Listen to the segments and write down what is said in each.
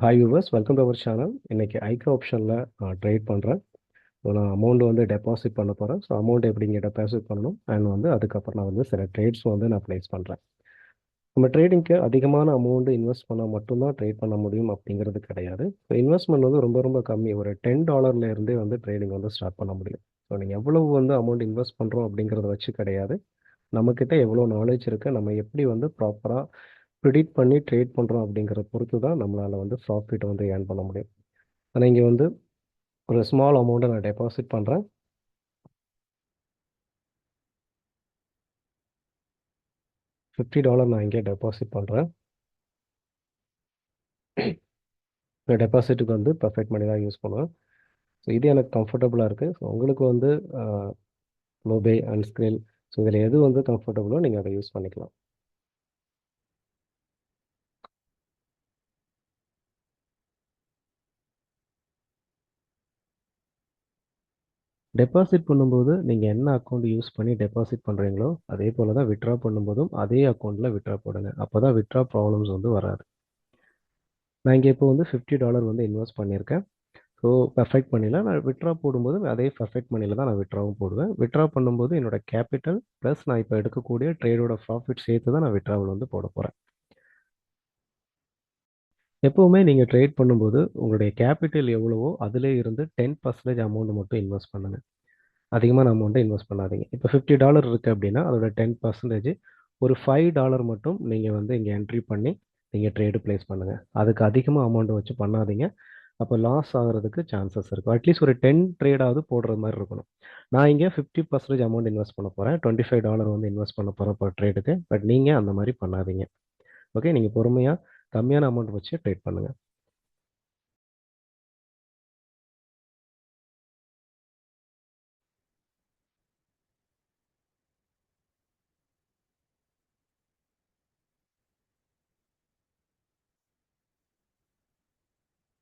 Hi viewers, welcome to our channel. இன்னைக்கு ஐக்ரோ ஆப்ஷனில் ட்ரேட் பண்ணுறேன். ஸோ நான் அமௌண்ட் வந்து டெபாசிட் பண்ண போகிறேன். ஸோ அமௌண்ட் எப்படி இங்கே டெபாசிட் பண்ணணும் அண்ட் வந்து அதுக்கப்புறம் நான் வந்து சில ட்ரேட்ஸ் வந்து நான் ப்ளேஸ் பண்ணுறேன். நம்ம ட்ரேடிங்க்கு அதிகமான அமௌண்ட் இன்வெஸ்ட் பண்ணால் மட்டும்தான் ட்ரேட் பண்ண முடியும் அப்படிங்கிறது கிடையாது. ஸோ இன்வெஸ்ட்மெண்ட் வந்து ரொம்ப ரொம்ப கம்மி. ஒரு $10 வந்து ட்ரேடிங் வந்து ஸ்டார்ட் பண்ண முடியும். ஸோ நீங்கள் எவ்வளவு வந்து அமௌண்ட் இன்வெஸ்ட் பண்ணுறோம் அப்படிங்கிறத வச்சு கிடையாது. நம்மக்கிட்ட எவ்வளோ நாலேஜ் இருக்குது, நம்ம எப்படி வந்து ப்ராப்பராக ப்ரிடிக்ட் பண்ணி ட்ரேட் பண்ணுறோம் அப்படிங்கிற பொறுத்து தான் நம்மளால் வந்து ப்ராஃபிட் வந்து ஏர்ன் பண்ண முடியும். ஆனால் இங்கே வந்து ஒரு ஸ்மால் அமௌண்ட்டை நான் டெபாசிட் பண்ணுறேன். $50 நான் இங்கே டெபாசிட் பண்ணுறேன். இந்த டெபாசிட்டுக்கு வந்து பர்ஃபெக்ட் மணி தான் யூஸ் பண்ணுவேன். ஸோ இது எனக்கு கம்ஃபர்டபுளாக இருக்குது. ஸோ உங்களுக்கு வந்து லோபே அண்ட் ஸ்கிரில், ஸோ இதில் எது வந்து கம்ஃபர்டபுளோ நீங்கள் அதை யூஸ் பண்ணிக்கலாம். டெபாசிட் பண்ணும்போது நீங்கள் என்ன அக்கௌண்ட் யூஸ் பண்ணி டெபாசிட் பண்ணுறீங்களோ அதே போல் தான் விட்ரா பண்ணும்போதும் அதே அக்கௌண்ட்டில் விட்ரா போடுங்க. அப்போ தான் விட்ரா ப்ராப்ளம்ஸ் வந்து வராது. நான் இங்கே இப்போ வந்து $50 வந்து இன்வெஸ்ட் பண்ணியிருக்கேன். ஸோ பெர்ஃபெக்ட் மணியில் நான் விட்ரா போடும்போது அதே பெர்ஃபெக்ட் மணியில் தான் நான் விட்ராவும் போடுவேன். விட்ரா பண்ணும்போது என்னோட கேபிட்டல் ப்ளஸ் நான் இப்போ எடுக்கக்கூடிய ட்ரேடோட ப்ராஃபிட் சேர்த்து தான் நான் விட்ராவில் வந்து போட போகிறேன். எப்போவுமே நீங்கள் ட்ரேட் பண்ணும்போது உங்களுடைய கேபிட்டல் எவ்வளவோ அதிலே இருந்து 10% அமௌண்ட் மட்டும் இன்வெஸ்ட் பண்ணுங்கள். அதிகமான அமௌண்ட்டை இன்வெஸ்ட் பண்ணாதீங்க. இப்போ $50 இருக்குது அப்படின்னா அதோட 10% ஒரு $5 மட்டும் நீங்கள் வந்து இங்கே என்ட்ரி பண்ணி நீங்கள் ட்ரேடு ப்ளேஸ் பண்ணுங்கள். அதுக்கு அதிகமாக அமௌண்ட்டை வச்சு பண்ணாதீங்க. அப்போ லாஸ் ஆகிறதுக்கு சான்சஸ் இருக்கும். அட்லீஸ்ட் ஒரு 10 ட்ரேடாவது போடுற மாதிரி இருக்கணும். நான் இங்கே 50% அமௌண்ட் இன்வெஸ்ட் பண்ண போகிறேன். $25 வந்து இன்வெஸ்ட் பண்ண போகிறேன் பர் ட்ரேடுக்கு. பட் நீங்கள் அந்த மாதிரி பண்ணாதீங்க. ஓகே, நீங்கள் பொறுமையாக கம்மியான அமௌண்ட் வச்சு ட்ரேட் பண்ணுங்கள்.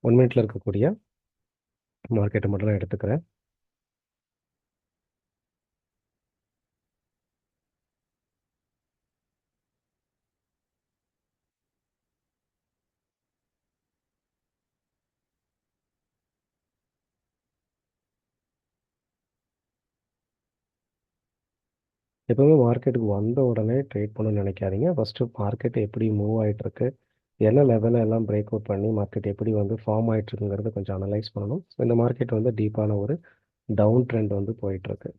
ஒன் மினிட்ல இருக்கக்கூடிய மார்க்கெட்டை மட்டும் நான் எடுத்துக்கிறேன். எப்போவுமே மார்க்கெட்டுக்கு வந்த உடனே ட்ரேட் பண்ணணும்னு நினைக்காதீங்க. ஃபஸ்ட்டு மார்க்கெட் எப்படி மூவ் ஆகிட்டுருக்கு, என்ன லெவலில் எல்லாம் பிரேக் அவுட் பண்ணி மார்க்கெட் எப்படி வந்து ஃபார்ம் ஆகிட்டுருக்குங்கிறத கொஞ்சம் அனலைஸ் பண்ணணும். ஸோ இந்த மார்க்கெட் வந்து டீப்பான ஒரு டவுன் ட்ரெண்ட் வந்து போயிட்டுருக்கு.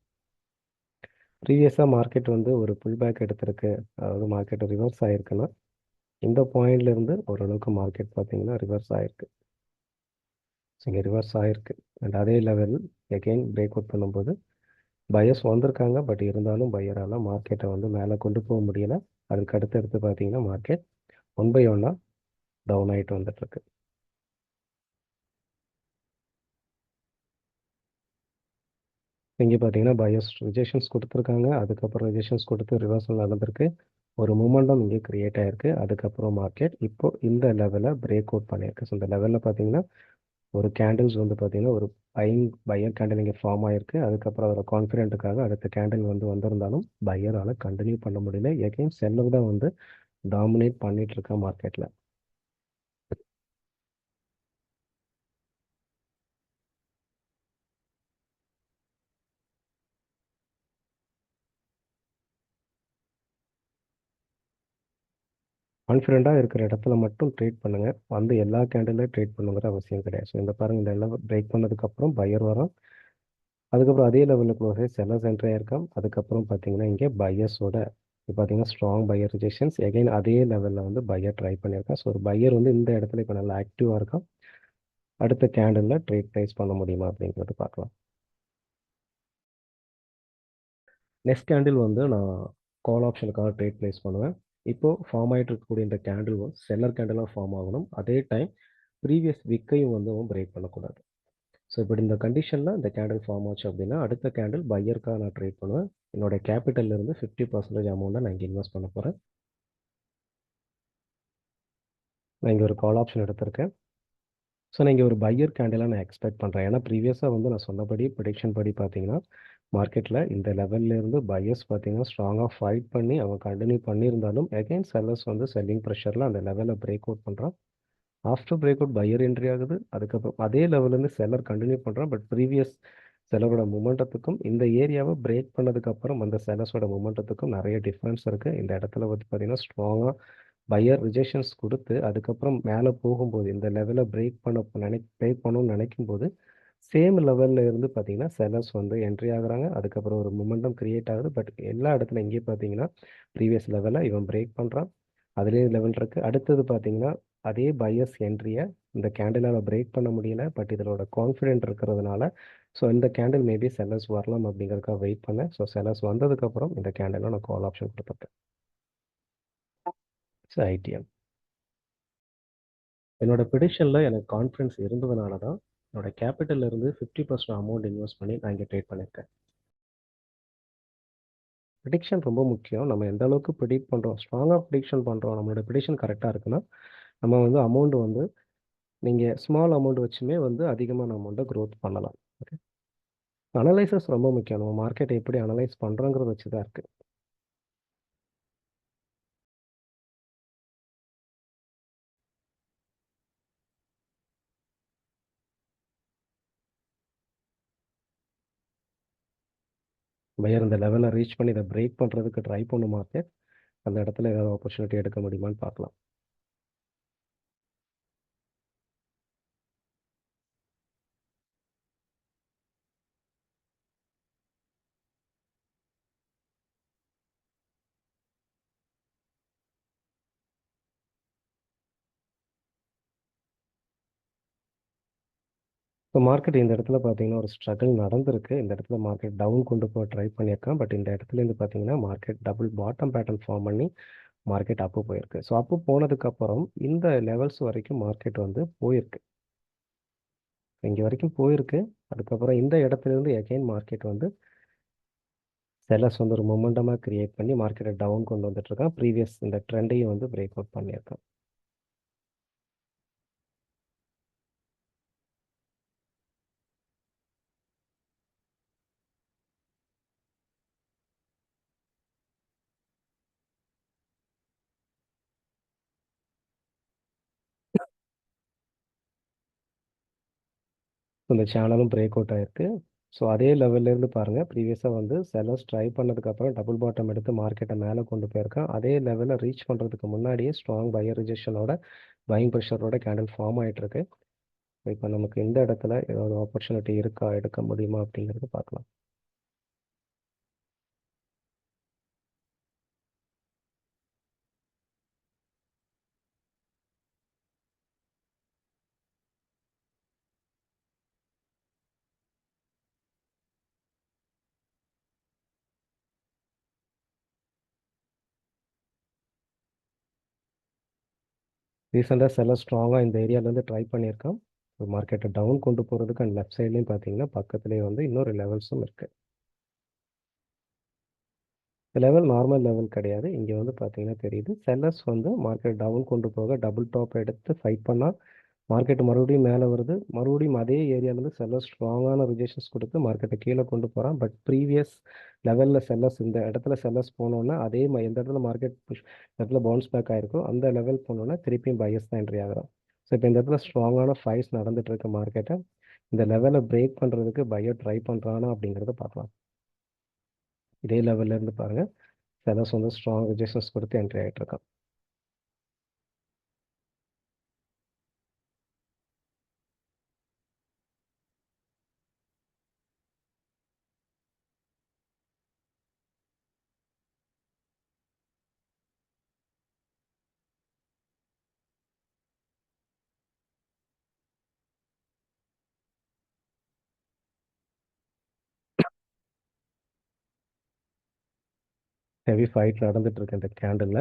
ப்ரீவியஸாக மார்க்கெட் வந்து ஒரு புல் பேக் எடுத்திருக்கு, அதாவது மார்க்கெட் ரிவர்ஸ் ஆகிருக்குன்னா இந்த பாயிண்ட்லேருந்து ஓரளவுக்கு மார்க்கெட் பார்த்தீங்கன்னா ரிவர்ஸ் ஆகிருக்கு. ஸோ இங்கே ரிவர்ஸ் ஆகிருக்கு அண்ட் அதே லெவல் எகெயின் பிரேக் அவுட் பண்ணும்போது பயர்ஸ் வந்திருக்காங்க. பட் இருந்தாலும் பையரால் மார்க்கெட்டை வந்து மேலே கொண்டு போக முடியலை. அதுக்கு அடுத்து பார்த்தீங்கன்னா மார்க்கெட் ஒன் பை ஒன்னாக டவுன் ஆகிட்டு வந்துட்டுருக்கு. இங்கே பார்த்தீங்கன்னா பயர்ஸ் ரிஜெக்ஷன்ஸ் கொடுத்துருக்காங்க. அதுக்கப்புறம் ரிஜெக்ஷன்ஸ் கொடுத்து ரிவர்சல் நடந்திருக்கு. ஒரு மூமெண்டம் இங்கே கிரியேட் ஆகிருக்கு. அதுக்கப்புறம் மார்க்கெட் இப்போ இந்த லெவலில் பிரேக் அவுட் பண்ணியிருக்கு. ஸோ இந்த லெவலில் பார்த்தீங்கன்னா ஒரு கேண்டில்ஸ் வந்து பார்த்தீங்கன்னா ஒரு பையர் கேண்டில் இங்கே ஃபார்ம் ஆகிருக்கு. அதுக்கப்புறம் அதோட கான்ஃபிடென்ட்டுக்காக அடுத்த கேண்டில் வந்து வந்திருந்தாலும் பையரால் கண்டினியூ பண்ண முடியல. எகைன் செல்லர் தான் வந்து டாமினேட் பண்ணிட்டு இருக்கா மார்க்கெட்டில். கான்ஃபிடென்ட்டாக இருக்கிற இடத்துல மட்டும் ட்ரேட் பண்ணுங்கள். வந்து எல்லா கேண்டிலையும் ட்ரேட் பண்ணுங்கிற அவசியம் கிடையாது. ஸோ இந்த பாருங்கள், இந்த லெவல் பிரேக் பண்ணதுக்கப்புறம் பையர் வரும். அதுக்கப்புறம் அதே லெவலில் க்ளோஸ் ஆகி செல்லர்ஸ் என்ட்ரி ஆயிருக்கான். அதுக்கப்புறம் பார்த்தீங்கன்னா இங்கே பையர்ஸோட இப்போ பார்த்தீங்கன்னா ஸ்ட்ராங் பையர் ரிஜெக்ஷன்ஸ். எகைன் அதே லெவலில் வந்து பையர் ட்ரை பண்ணியிருக்கான். ஸோ ஒரு பையர் வந்து இந்த இடத்துல இப்போ நல்லா ஆக்டிவாக இருக்கான். அடுத்த கேண்டலில் ட்ரேட் ப்ரைஸ் பண்ண முடியுமா அப்படிங்கிறது பார்க்கலாம். நெக்ஸ்ட் கேண்டில் வந்து நான் கால் ஆப்ஷனுக்காக ட்ரேட் ப்ளேஸ் பண்ணுவேன். இப்போது ஃபார்ம் ஆகிட்டு இருக்கக்கூடிய இந்த கேண்டில் வந்து செல்லர் கேண்டிலாக ஃபார்ம் ஆகணும். அதே டைம் ப்ரீவியஸ் விக்கையும் வந்து பிரேக் பண்ணக்கூடாது. ஸோ இப்படி இந்த கண்டிஷனில் இந்த கேண்டில் ஃபார்ம் ஆச்சு அப்படின்னா அடுத்த கேண்டில் பையருக்காக நான் ட்ரேட் பண்ணுவேன். என்னோடய கேபிட்டல்லேருந்து 50% அமௌண்ட்டை நான் இங்கே இன்வெஸ்ட் பண்ண போகிறேன். நான் இங்கே ஒரு கால் ஆப்ஷன் எடுத்திருக்கேன். ஸோ நான் இங்கே ஒரு பையர் கேண்டிலாக நான் எக்ஸ்பெக்ட் பண்ணுறேன். ஏன்னா ப்ரீவியஸாக வந்து நான் சொன்னபடி ப்ரிடிக்ஷன் படி பார்த்தீங்கன்னா மார்க்கெட்டில் இந்த லெவல்லேருந்து பையர்ஸ் பார்த்தீங்கன்னா ஸ்ட்ராங்காக ஃபைட் பண்ணி அவங்க கண்டினியூ பண்ணியிருந்தாலும் அகைன் செல்லர்ஸ் வந்து செல்லிங் ப்ரெஷரில் அந்த லெவலில் பிரேக் அவுட் பண்ணுறான். After break out buyer entry ஆகுது. அதுக்கப்புறம் அதே லெவல்லேருந்து செல்லர் கண்டினியூ பண்ணுறான். பட் ப்ரீவியஸ் செல்லரோட மொமெண்டத்துக்கும் இந்த ஏரியாவை பிரேக் பண்ணதுக்கப்புறம் அந்த செல்லர்ஸோட மொமெண்டத்துக்கும் நிறைய டிஃப்ரென்ஸ் இருக்குது. இந்த இடத்துல வந்து பார்த்தீங்கன்னா ஸ்ட்ராங்காக பையர் ரிஜெக்ஷன்ஸ் கொடுத்து அதுக்கப்புறம் மேலே போகும்போது இந்த லெவலை பிரேக் பண்ணணும்னு நினைக்கும் போது சேம் லெவலில் இருந்து பார்த்தீங்கன்னா செல்லர்ஸ் வந்து என்ட்ரி ஆகுறாங்க. அதுக்கப்புறம் ஒரு மொமெண்டம் கிரியேட் ஆகுது. பட் எல்லா இடத்துல இங்கே பார்த்தீங்கன்னா ப்ரீவியஸ் லெவலை இவன் பிரேக் பண்ணுறான். அதுலேயே லெவல் இருக்குது. அடுத்தது பார்த்தீங்கன்னா அதே பையர்ஸ் என்ட்ரியை இந்த கேண்டிலால் பிரேக் பண்ண முடியல. பட் இதோட கான்ஃபிடென்ட் இருக்கிறதுனால ஸோ இந்த கேண்டில் மேபி செல்லர்ஸ் வரலாம் அப்படிங்கிறதுக்காக வெயிட் பண்ணேன். ஸோ செல்லர்ஸ் வந்ததுக்கப்புறம் இந்த கேண்டில் நான் கால் ஆப்ஷன் கொடுத்துருக்கேன். ஸோ ஐடிஎம் என்னோட ப்ரிடிக்ஷனில் எனக்கு கான்ஃபிடன்ஸ் இருந்ததுனால தான் என்னோட கேபிட்டல்ல இருந்து 50% அமௌண்ட் இன்வெஸ்ட் பண்ணி நான் இங்கே ட்ரேட் பண்ணியிருக்கேன். ப்ரிடிக்ஷன் ரொம்ப முக்கியம். நம்ம எந்த அளவுக்கு ப்ரிடிக்ட் பண்ணுறோம், ஸ்ட்ராங்காக ப்ரிடிக்ஷன் பண்ணுறோம், நம்மளோட ப்ரிடிக்ஷன் கரெக்டாக இருக்குன்னா நம்ம வந்து அமௌண்ட் வந்து நீங்கள் ஸ்மால் அமௌண்ட் வச்சுமே வந்து அதிகமான அமௌண்ட்டை க்ரோத் பண்ணலாம். ஓகே, அனலைசஸ் ரொம்ப முக்கியம். நம்ம மார்க்கெட்டை எப்படி அனலைஸ் பண்ணுறோங்கிறத வச்சு தான் இருக்குது. பையர் இந்த லெவலை ரீச் பண்ணி இதை பிரேக் பண்ணுறதுக்கு ட்ரை பண்ணும் மார்க்கெட். அந்த இடத்துல ஏதாவது ஆப்பர்ச்சுனிட்டி எடுக்க முடியுமான்னு பார்க்கலாம். இப்போ மார்க்கெட் இந்த இடத்துல பார்த்தீங்கன்னா ஒரு ஸ்ட்ரகிள் நடந்திருக்கு. இந்த இடத்துல மார்க்கெட் டவுன் கொண்டு போக ட்ரை பண்ணியிருக்கான். பட் இந்த இடத்துலேருந்து பார்த்தீங்கன்னா market double bottom pattern form பண்ணி மார்க்கெட் அப்பு போயிருக்கு. ஸோ அப்பு போனதுக்கப்புறம் இந்த லெவல்ஸ் வரைக்கும் மார்க்கெட் வந்து போயிருக்கு. இங்கே வரைக்கும் போயிருக்கு. அதுக்கப்புறம் இந்த இடத்துலேருந்து எகைன் மார்க்கெட் வந்து செல்லர்ஸ் வந்து ஒரு மொமெண்டமாக கிரியேட் பண்ணி மார்க்கெட்டை டவுன் கொண்டு வந்துட்டுருக்கான். ப்ரீவியஸ் இந்த ட்ரெண்டையும் வந்து பிரேக் அவுட் பண்ணியிருக்கான். இந்த சேனலும் பிரேக் அவுட் ஆயிருக்கு. ஸோ அதே லெவல்லேருந்து பாருங்கள், ப்ரீவியஸாக வந்து செல்லர்ஸ் ட்ரை பண்ணதுக்கப்புறம் டபுள் பாட்டம் எடுத்து மார்க்கெட்டை மேலே கொண்டு போயிருக்கான். அதே லெவலில் ரீச் பண்ணுறதுக்கு முன்னாடியே ஸ்ட்ராங் பையர் ரிஜெக்ஷனோட பையிங் ப்ரெஷரோட கேண்டில் ஃபார்ம் ஆகிட்டுருக்கு. இப்போ நமக்கு இந்த இடத்துல ஏதாவது ஆப்பர்ச்சுனிட்டி இருக்கா, எடுக்க முடியுமா அப்படிங்கிறது பார்க்கலாம். ரீசெண்டாக செல்லர் ஸ்ட்ராங்காக இந்த ஏரியாவிலேருந்து ட்ரை பண்ணியிருக்கான். மார்க்கெட்டை டவுன் கொண்டு போகிறதுக்கு அண்ட் லெஃப்ட் சைட்லேயும் பார்த்தீங்கன்னா பக்கத்துலேயே வந்து இன்னொரு லெவல்ஸும் இருக்குது. இந்த லெவல் நார்மல் லெவல் கிடையாது. இங்கே வந்து பார்த்தீங்கன்னா தெரியுது செல்லர்ஸ் வந்து மார்க்கெட் டவுன் கொண்டு போக டபுள் டாப் எடுத்து ஃபைட் பண்ணால் மார்க்கெட் மறுபடியும் மேலே வருது. மறுபடியும் அதே ஏரியாவிலேருந்து செல்லர்ஸ் ஸ்ட்ராங்கான ரிஜெக்ஷன்ஸ் கொடுத்து மார்க்கெட்டை கீழே கொண்டு போகிறான். பட் ப்ரீவியஸ் லெவலில் செல்லர்ஸ் இந்த இடத்துல செல்லர்ஸ் போனோன்னா அதே எந்த இடத்துல மார்க்கெட் புஷ் இடத்துல பவுன்ஸ் பேக் ஆகிருக்கும் அந்த லெவல் போனோன்னா திருப்பியும் பையஸ் தான் என்ட்ரி ஆகிறோம். ஸோ இப்போ இந்த இடத்துல ஸ்ட்ராங்கான ஃபைட்ஸ் நடந்துட்டு இருக்க மார்க்கெட்டை இந்த லெவலை பிரேக் பண்ணுறதுக்கு பையோ ட்ரை பண்ணுறானா அப்படிங்கிறத பார்க்கலாம். இதே லெவல்ல இருந்து பாருங்கள், செல்லர்ஸ் வந்து ஸ்ட்ராங் ரிஜெக்ஷன்ஸ் கொடுத்து என்ட்ரி ஆகிட்டு இருக்கான். ஹெவி ஃபைட் நடந்துட்டு இருக்கு இந்த கேண்டில்.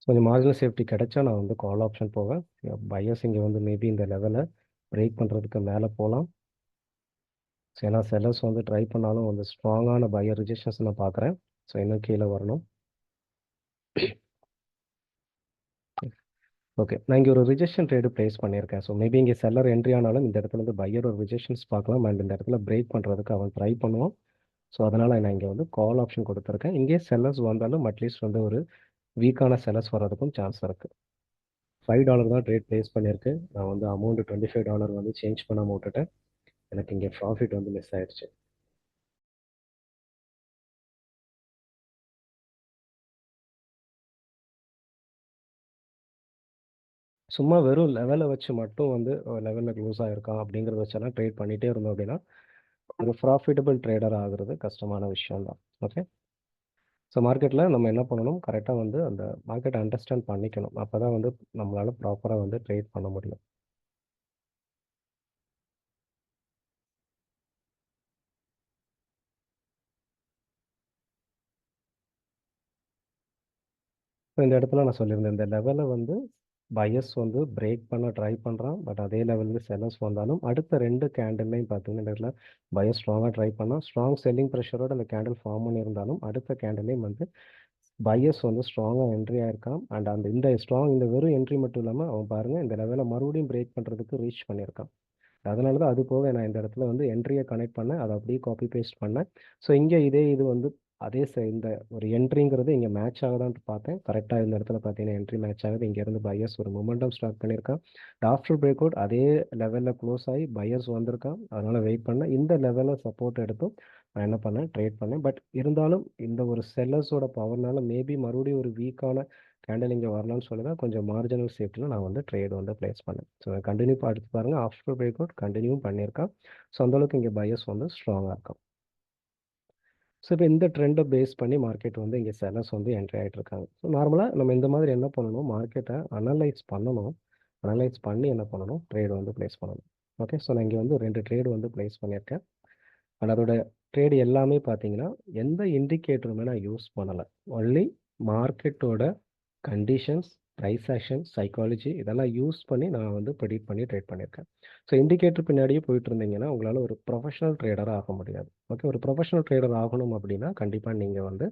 கொஞ்சம் மார்ஜினல் சேஃப்டி கிடைச்சா நான் வந்து கால் ஆப்ஷன் போவேன். பையர்ஸ் இங்கே வந்து மேபி இந்த லெவலை பிரேக் பண்ணுறதுக்கு மேலே போகலாம். ஏன்னா செல்லர்ஸ் வந்து ட்ரை பண்ணாலும் வந்து ஸ்ட்ராங்கான பையர் ரிஜெக்ஷன்ஸ் நான் பார்க்குறேன். ஸோ இன்னும் கீழே வரணும். ஓகே, நான் இங்கே ஒரு ரிஜெக்ஷன் ட்ரேடு ப்ளேஸ் பண்ணியிருக்கேன். ஸோ மேபி இங்கே செல்லர் என்ட்ரி ஆனாலும் இந்த இடத்துல இருந்து பையர் ஒரு ரிஜெக்ஷன்ஸ் பார்க்கலாம். அண்ட் இந்த இடத்துல பிரேக் பண்ணுறதுக்கு அவன் ட்ரை பண்ணுவான். ஸோ அதனால் நான் இங்கே வந்து கால் ஆப்ஷன் கொடுத்துருக்கேன். இங்கே செல்லர்ஸ் வந்தாலும் அட்லீஸ்ட் வந்து ஒரு வீக்கான செல்லர்ஸ் வர்றதுக்கும் சான்ஸ் இருக்குது. $5 தான் ட்ரேட் ப்ளேஸ் பண்ணியிருக்கு. நான் வந்து அமௌண்ட் $25 வந்து சேஞ்ச் பண்ணாமல் விட்டுட்டேன். எனக்கு இங்கே ப்ராஃபிட் வந்து மிஸ் ஆயிடுச்சு. சும்மா வெறும் லெவலை வச்சு மட்டும் வந்து லெவலில் க்ளோஸ் ஆகிருக்கான் அப்படிங்கிறத வச்செல்லாம் ட்ரேட் பண்ணிகிட்டே இருந்தோம் அப்படின்னா ஒரு ப்ராஃபிட்டபிள் ட்ரேடர் ஆகுறது கஷ்டமான விஷயம் தான். ஓகே, ஸோ மார்க்கெட்டில் நம்ம என்ன பண்ணணும், கரெக்டாக வந்து அந்த மார்க்கெட்டை அண்டர்ஸ்டாண்ட் பண்ணிக்கணும். அப்போ தான் வந்து நம்மளால் ப்ராப்பராக வந்து ட்ரேட் பண்ண முடியும். ஸோ இந்த இடத்துல நான் சொல்லியிருந்தேன், இந்த லெவலை வந்து பையர்ஸ் வந்து பிரேக் பண்ண ட்ரை பண்ணுறான். பட் அதே லெவலுக்கு செல்லர்ஸ் வந்தாலும் அடுத்த 2 கேண்டில்லையும் பார்த்தீங்கன்னா இந்த இடத்துல பையர் ஸ்ட்ராங்காக ட்ரை பண்ணால் ஸ்ட்ராங் செல்லிங் ப்ரெஷரோட அந்த கேண்டில் ஃபார்ம் பண்ணியிருந்தாலும் அடுத்த கேண்டில்லையும் வந்து பையர்ஸ் வந்து ஸ்ட்ராங்காக என்ட்ரி ஆயிருக்கான். அண்ட் அந்த இந்த வெறும் என்ட்ரி மட்டும் இல்லாமல் அவன் பாருங்கள் இந்த லெவலை மறுபடியும் பிரேக் பண்ணுறதுக்கு ரீச் பண்ணியிருக்கான். அதனால தான் அது போக நான் இந்த இடத்துல வந்து என்ட்ரியை கனெக்ட் பண்ணேன், அதை அப்படியே காப்பி பேஸ்ட் பண்ணேன். ஸோ இங்கே இது வந்து அதே இந்த ஒரு என்ட்ரிங்கிறது இங்கே மேட்ச் ஆகுதான்னு பார்த்தேன். கரெக்டாக இந்த இடத்துல பார்த்தீங்கன்னா என்ட்ரி மேட்ச் ஆகுது. இங்கேருந்து பையர்ஸ் ஒரு மொமெண்டம் ஸ்டார்ட் பண்ணியிருக்கான். ஆஃப்டர் பிரேக் அவுட் அதே லெவலில் க்ளோஸ் ஆகி பையர்ஸ் வந்திருக்கான். அதனால் வெயிட் பண்ணேன். இந்த லெவலில் சப்போர்ட் எடுத்தும் நான் என்ன பண்ணேன், ட்ரேட் பண்ணேன். பட் இருந்தாலும் இந்த ஒரு செல்லர்ஸோட பவர்னால மேபி மறுபடியும் ஒரு வீக்கான கேண்டில் இங்கே வரலாம்னு சொல்லி தான் கொஞ்சம் மார்ஜினல் சேஃப்டியில் நான் வந்து ட்ரேட் வந்து ப்ளேஸ் பண்ணேன். ஸோ கண்டினியூ அடுத்து பாருங்கள், ஆஃப்டர் பிரேக் அவுட் கண்டினியூ பண்ணியிருக்கான். ஸோ அந்தளவுக்கு இங்கே பையர்ஸ் வந்து ஸ்ட்ராங்காக இருக்கும். ஸோ இப்போ இந்த ட்ரெண்டை பேஸ் பண்ணி மார்க்கெட் வந்து இங்கே செல்லர்ஸ் வந்து என்ட்ரி ஆகிட்டு இருக்காங்க. ஸோ நார்மலாக நம்ம இந்த மாதிரி என்ன பண்ணணும், மார்க்கெட்டை அனலைஸ் பண்ணணும். அனலைஸ் பண்ணி என்ன பண்ணணும், ட்ரேட் வந்து ப்ளேஸ் பண்ணணும். ஓகே, ஸோ நான் இங்கே வந்து 2 ட்ரேடு வந்து ப்ளேஸ் பண்ணியிருக்கேன். அண்ட் அதோட ட்ரேடு எல்லாமே பார்த்தீங்கன்னா எந்த இண்டிகேட்டருமே நான் யூஸ் பண்ணலை. ஒன்லி மார்க்கெட்டோட கண்டிஷன்ஸ், ப்ரைஸ் ஆக்ஷன், சைக்காலஜி இதெல்லாம் யூஸ் பண்ணி நான் வந்து ப்ரெடிக்ட் பண்ணி ட்ரேட் பண்ணியிருக்கேன். ஸோ இண்டிகேட்டர் பின்னாடியே போயிட்டு இருந்தீங்கன்னா உங்களால் ஒரு ப்ரொஃபஷனல் ட்ரேடராக ஆக முடியாது. ஓகே, ஒரு ப்ரொஃபஷனல் ட்ரேடர் ஆகணும் அப்படின்னா கண்டிப்பாக நீங்கள் வந்து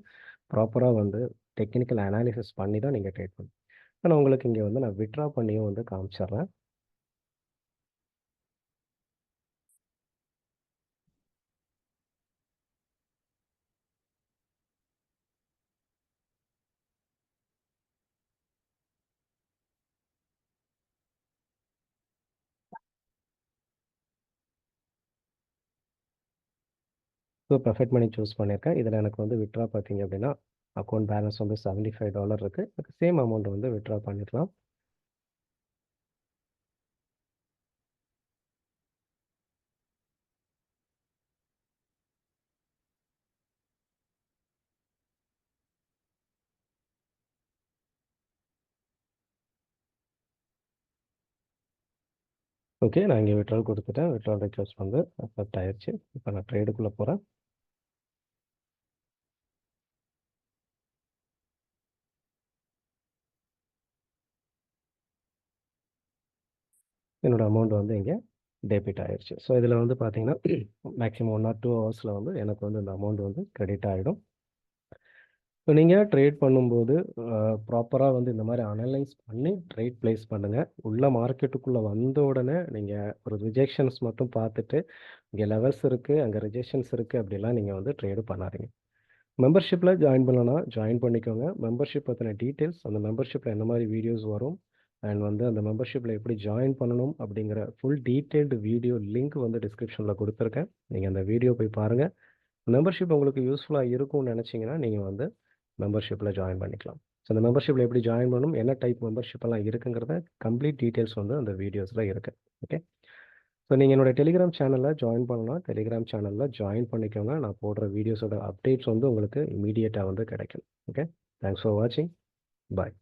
ப்ராப்பராக வந்து டெக்னிக்கல் அனாலிசிஸ் பண்ணி தான் நீங்கள் ட்ரேட் பண்ணணும். ஆனால் உங்களுக்கு இங்கே வந்து நான் விட்ரா பண்ணியும் வந்து காமிச்சிட்றேன். ஸோ ப்ரொஃபிட் மணி சூஸ் பண்ணியிருக்கேன். இதில் எனக்கு வந்து விட்ரா பார்த்தீங்க அப்படின்னா அக்கௌண்ட் பேலன்ஸ் வந்து $75 இருக்குது. எனக்கு சேம் அமௌண்ட் வந்து விட்ரா பண்ணிடலாம். ஓகே, நான் இங்கே விட்ரால் கொடுத்துட்டேன். விட்ரால் ரிக்வெஸ்ட் வந்து அக்செப்ட் ஆயிடுச்சு. இப்போ நான் ட்ரேடுக்குள்ளே போகிறேன். என்னோடய அமௌண்ட் வந்து இங்கே டெபிட் ஆயிடுச்சு. ஸோ இதில் வந்து பார்த்தீங்கன்னா மேக்ஸிமம் 1 or 2 ஹவர்ஸில் வந்து எனக்கு வந்து இந்த அமௌண்ட் வந்து கிரெடிட் ஆகிடும். ஸோ நீங்கள் ட்ரேட் பண்ணும்போது ப்ராப்பராக வந்து இந்த மாதிரி அனலைஸ் பண்ணி ட்ரேட் ப்ளேஸ் பண்ணுங்கள். உள்ள மார்க்கெட்டுக்குள்ளே வந்த உடனே நீங்கள் ஒரு ரிஜெக்ஷன்ஸ் மட்டும் பார்த்துட்டு இங்கே லெவல்ஸ் இருக்குது, அங்கே ரிஜெக்ஷன்ஸ் இருக்குது அப்படிலாம் நீங்கள் வந்து ட்ரேடு பண்ணாதீங்க. மெம்பர்ஷிப்பில் ஜாயின் பண்ணலன்னா ஜாயின் பண்ணிக்கோங்க. மெம்பர்ஷிப் பற்றின டீட்டெயில்ஸ், அந்த மெம்பர்ஷிப்பில் என்ன மாதிரி வீடியோஸ் வரும் அண்ட் வந்து அந்த மெம்பர்ஷிப்பில் எப்படி ஜாயின் பண்ணணும் அப்படிங்கிற ஃபுல் டீட்டெயில்டு வீடியோ லிங்க் வந்து டிஸ்கிரிப்ஷனில் கொடுத்துருக்கேன். நீங்கள் அந்த வீடியோ போய் பாருங்கள். மெம்பர்ஷிப் உங்களுக்கு யூஸ்ஃபுல்லாக இருக்கும்னு நினச்சிங்கன்னா நீங்கள் வந்து மெம்பர்ஷிப்பில் ஜாயின் பண்ணிக்கலாம். ஸோ அந்த மெம்பர்ஷிப்பில் எப்படி ஜாயின் பண்ணணும், என்ன டைப் மெம்பர்ஷிப்பெல்லாம் இருக்குங்கிறத கம்ப்ளீட் டீட்டெயில்ஸ் வந்து அந்த வீடியோஸில் இருக்குது. ஓகே, ஸோ நீங்கள் என்னோடய டெலிகிராம் சேனலில் ஜாயின் பண்ணலாம். டெலிகிராம் சேனலில் ஜாயின் பண்ணிக்கோங்க. நான் போடுற வீடியோஸோட அப்டேட்ஸ் வந்து உங்களுக்கு இமீடியட்டாக வந்து கிடைக்கும். ஓகே, தேங்க்ஸ் ஃபார் வாட்சிங். பாய்.